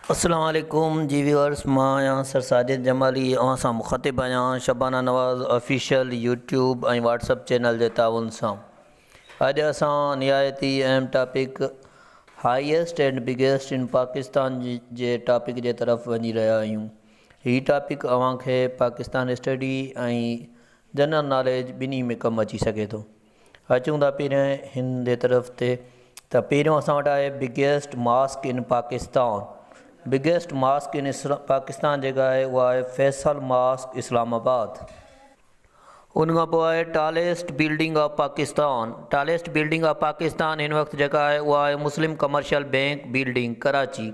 अस्सलाम वालेकुम जी व्यूअर्स, मां आहियां सर साजिद जमाली। असां मुख़ातिब आहियां शबाना नवाज़ ऑफिशियल यूट्यूब ऐं व्हाट्सअप चैनल जे ताउन सां। अॼु असां निहायती अहम topic highest and biggest in Pakistan J topic जे तरफ़ वञी रहिया आहियूं। हीउ टॉपिक अव्हांखे पाकिस्तान स्टडी ऐं जनरल नॉलेज ॿिन्ही में कमु अची सघे थो। अचूं था पहिरें हिन जे तरफ़ ते त पहिरियों असां वटि आहे biggest mosque in Pakistan. Biggest mosque in Pakistan जेका आहे उहा आहे फैसल मॉस्क इस्लामाबाद। उन खां पोइ आहे tallest building of Pakistan. Tallest building of Pakistan हिन वक़्तु जेका आहे उहा आहे मुस्लिम कमर्शियल बैंक बिल्डिंग कराची।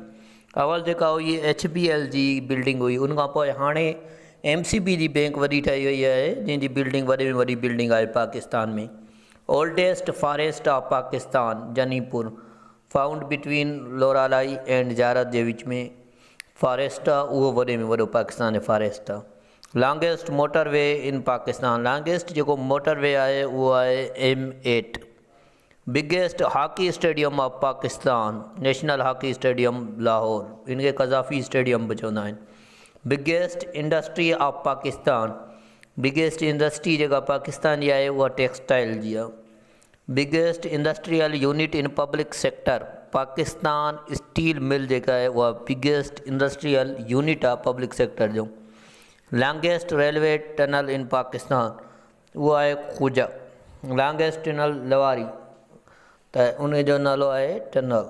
अवल जेका हुई HBL जी बिल्डिंग हुई, उन खां पोइ हाणे MCB जी बैंक वॾी ठही वई आहे, जंहिंजी बिल्डिंग वॾे में वॾी बिल्डिंग आहे पाकिस्तान में। Oldest forest of Pakistan juniper, found between Loralai and Ziarat जे विच में फॉरेस्ट आहे, उहो वॾे में वॾो पाकिस्तान जो फॉरेस्ट आहे। लॉन्गेस्ट मोटरवे इन पाकिस्तान, लॉन्गेस्ट जेको मोटरवे आहे उहो आहे M8। Biggest hockey stadium of Pakistan, national hockey stadium Lahore, इनखे कज़ाफ़ी स्टेडियम बि चवंदा आहिनि। Biggest industry of Pakistan, biggest industry जेका पाकिस्तान जी आहे उहा टेक्सटाइल जी आहे। Biggest industrial unit in public sector, Pakistan steel mill जेका आहे उहा बिगेस्ट इंडस्ट्रियल यूनिट आहे पब्लिक सेक्टर जो। लॉन्गेस्ट रेलवे टनल इन पाकिस्तान, उहा आहे ख़ुजा। लॉन्गेस्ट टनल लवारी, त उन जो नालो आहे tunnel.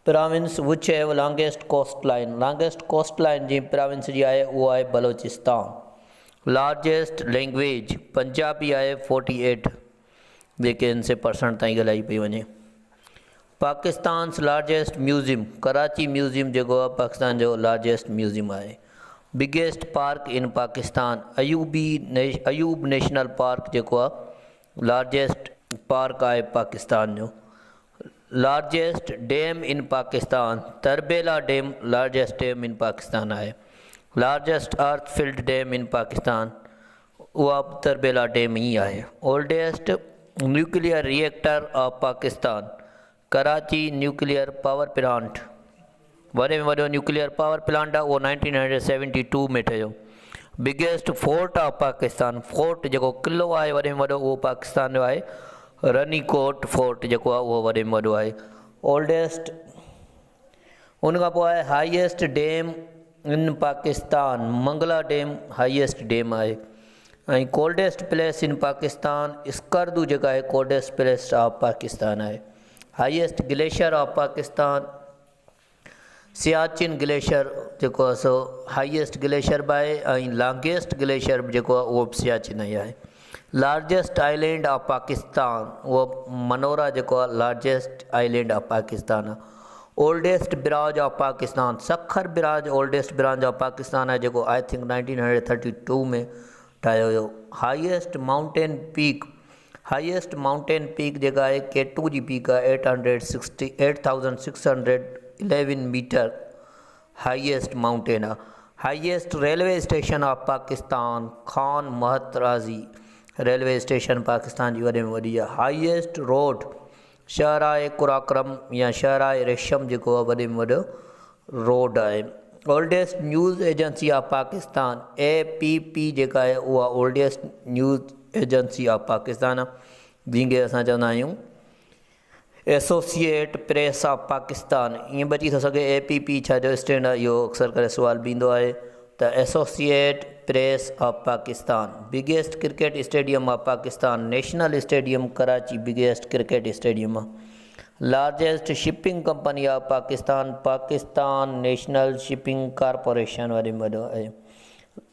Province which have longest coast line, longest coast line जी प्रोविंस जी आहे उहा आहे बलोचिस्तान। लार्जेस्ट लैंग्वेज पंजाबी आहे 48, जेके 90% ताईं ॻाल्हाई पई वञे। Pakistan largest museum, Karachi museum जेको आहे पाकिस्तान जो लार्जेस्ट म्यूज़ियम आहे। बिगेस्ट पार्क इन पाकिस्तान, अयूब नेशनल पार्क जेको आहे लार्जेस्ट पार्क आहे पाकिस्तान जो। Largest dam in Pakistan, Tarbela dam largest dam in Pakistan आहे। Largest earth field dam in Pakistan, उहा तरबेला डैम ही आहे। Oldest nuclear reactor of Pakistan, Karachi nuclear power plant, वॾे में वॾो न्यूक्लियर पावर प्लांट आहे, उहो 1972 में ठहियो। Biggest fort of Pakistan, fort जेको क़िलो आहे वॾे में वॾो उहो पाकिस्तान जो आहे रनीकोट फोर्ट जेको आहे उहो वॾे में वॾो आहे। ओल्डेस्ट, उन खां पोइ आहे highest dam in Pakistan, Mangla dam highest dam आहे। ऐं coldest place in Pakistan, Skardu जेका आहे कोल्डेस्ट प्लेस ऑफ पाकिस्तान आहे। Highest glacier of Pakistan, Siachen glacier जेको आहे सो हाईएस्ट ग्लेशियर बि आहे, ऐं लॉन्गेस्ट ग्लेशियर जेको आहे उहो बि सियाचिन ई आहे। लार्जेस्ट आइलैंड ऑफ पाकिस्तान, उहो मनोरा जेको आहे लार्जेस्ट आइलैंड ऑफ पाकिस्तान आहे। Oldest barrage of Pakistan, Sukkur barrage oldest barrage of Pakistan आहे, जेको आई थिंक 1932 में ठाहियो हुयो। Highest mountain peak, highest mountain peak जेका आहे K2 जी पीक आहे 8611 मीटर हाईएस्ट माउंटेन आहे। Highest railway station of Pakistan, Khan Mehtarzai railway station Pakistan जी वॾे में वॾी आहे। हाईएस्ट रोड शहराए कुराक्रम या शहराए रेशम जेको आहे वॾे में वॾो रोड आहे। Oldest news agency of Pakistan, APP जेका आहे उहा oldest news agency of Pakistan आहे, जंहिंखे असां चवंदा आहियूं एसोसिएट प्रेस ऑफ पाकिस्तान। ईअं बची थो सघे APP छा जो स्टैंड आहे, इहो अक्सर करे सुवाल बि ईंदो आहे, त associate press of Pakistan. Biggest cricket stadium of Pakistan, national stadium Karachi biggest cricket stadium आहे। Largest shipping company of Pakistan, Pakistan national shipping corporation वॾे में वॾो आहे।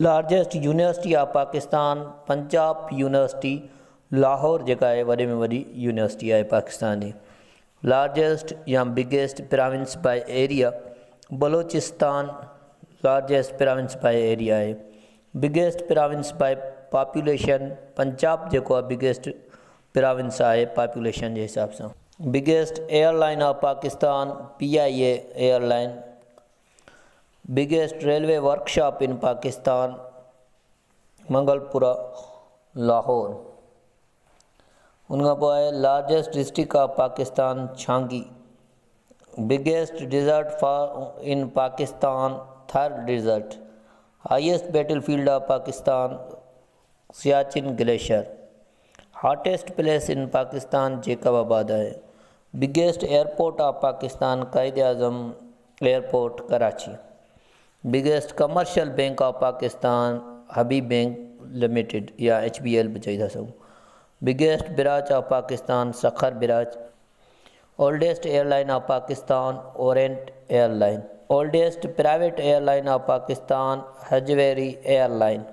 Largest university of Pakistan, Punjab university Lahore जेका आहे वॾे में वॾी यूनिवर्सिटी आहे पाकिस्तान जी। लार्जेस्ट या biggest province by area, Balochistan largest province by area आहे। Biggest province by population, Punjab जेको आहे बिगेस्ट प्रोविंस आहे पॉपुलेशन जे हिसाब सां। Biggest airline of Pakistan, PIA airline. Biggest railway workshop in Pakistan, Mangalpura Lahore. उनखां पोइ आहे largest district of Pakistan, Chagai Biggest desert in Pakistan, Thar Desert. Highest battlefield of Pakistan, Siachen Glacier. Hottest place in Pakistan, Jacobabad है. Biggest airport of Pakistan, Quaid-e-Azam Airport, Karachi. Biggest commercial bank of Pakistan, Habib Bank Limited या HBL भी चाहिए था सब. Biggest barrage of Pakistan, Sakhar Barrage. Oldest airline of Pakistan, Orient Airline. Oldest private airline of Pakistan, Hajwari Airline.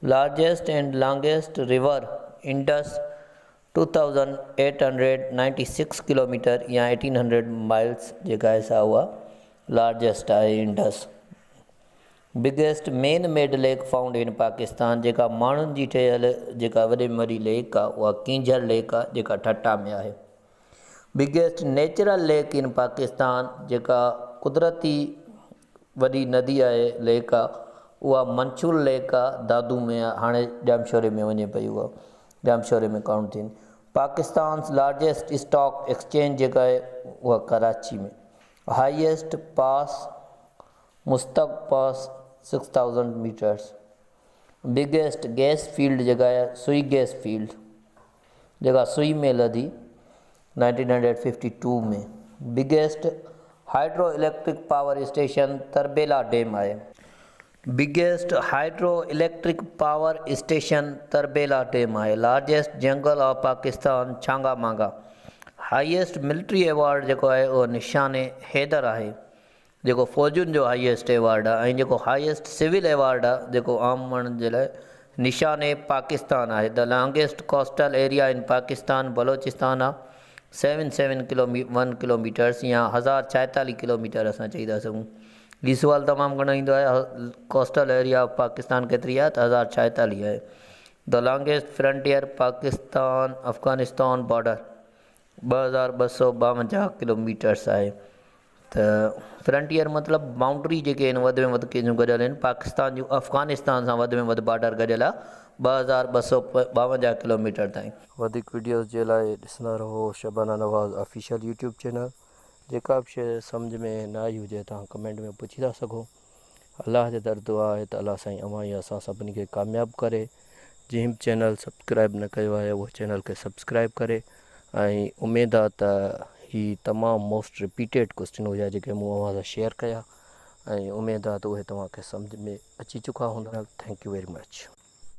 Largest and longest river, Indus, 2896 kilometre या 1800 miles जेका ऐसा हुआ largest है Indus. Biggest main made lake found in Pakistan जेका माण्हुनि जी ठहियल जेका वॾे में वॾी लेक आहे उहा किंजर लेक आहे जेका ठट्टा में आहे. Biggest natural lake in Pakistan जेका कुदरती वॾी नदी आहे लेक आहे उहा मंचूल लेक आहे दादू में आहे. हाणे जामशोरे में वञे पई उहा जामशोरे में काउंट थींदी. पाकिस्तान लार्जेस्ट स्टॉक एक्सचेंज जेका आहे उहा कराची में. हाईएस्ट पास मुस्तक पास 6000 मीटर्स. बिगेस्ट गैस फील्ड जेका आहे सुई गैस फील्ड जेका सुई में लधी 1952 में. Biggest hydro electric power station Tarbela dam आहे. Biggest hydro electric power station Tarbela dam आहे. Largest jungle of Pakistan Changa Manga. Highest military award जेको आहे उहो निशान हैदर आहे जेको फ़ौजुनि जो हाईएस्ट एवॉर्ड आहे. ऐं जेको हाईएस्ट सिविल एवॉर्ड आहे जेको आम माण्हुनि जे लाइ निशान पाकिस्तान आहे. The longest coastal area in Pakistan Balochistan आहे 1 किलोमीटर्स या 1046 किलोमीटर असां चई था सघूं. हीउ सुवाल तमामु घणो ईंदो आहे. कोस्टल एरिया ऑफ पाकिस्तान केतिरी आहे त 1046 आहे. The longest frontier Pakistan Afghanistan border 2252 kilometres आहे. त फ्रंटियर मतिलबु बाउंड्री जेके आहिनि वधि में वधि कंहिंजूं गॾियल आहिनि. पाकिस्तान जूं अफ़गानिस्तान सां वधि में वधि बॉर्डर गॾियल आहे 2252 किलोमीटर ताईं. वधीक वीडियोज़ जे लाइ ॾिसंदा रहो शबाना नवाज़ ऑफिशियल यूट्यूब चैनल. जेका बि शइ सम्झ में न आई हुजे तव्हां कमेंट में पुछी था सघो. अलाह जे दर दुआ आहे त अलाह साईं अव्हां या असां सभिनी खे कामयाबु करे. जंहिं बि चैनल सब्सक्राइब न कयो आहे उहो चैनल खे सब्सक्राइब करे. ऐं उमेदु आहे त ही तमामु मोस्ट रिपीटेड क्वेश्चन हुया जेके मूं अव्हां सां शेयर कया ऐं उमेदु आहे त उहे तव्हांखे सम्झ में अची चुका हूंदा. Thank U very much.